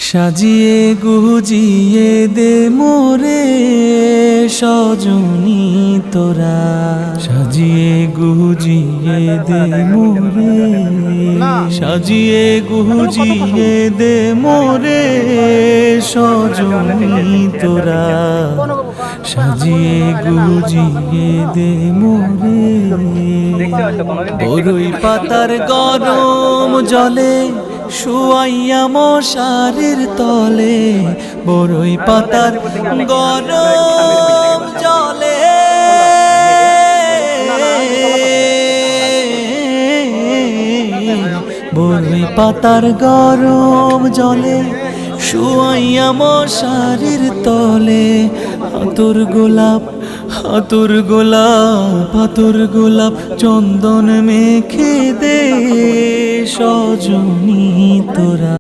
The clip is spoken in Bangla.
সাজিয়ে গুজিয়ে দে মোরে সজনী তোরা, সাজিয়ে গুজিয়ে দে মোরে, সাজিয়ে গুজিয়ে দে মোরে সজনী তোরা, সাজিয়ে গুজিয়ে দে মোরে। বরই পাতার গরম জলে শুয়াইয়া মশারির তলে, বরই পাতার গরম জলে, বরই পাতার গরম জলে শুয়াইয়া মশারির তলে, হাতুর গোলাপ হাতুর গোলাপ হাতুর গোলাপ চন্দন মেখে দে সজনী তোরা।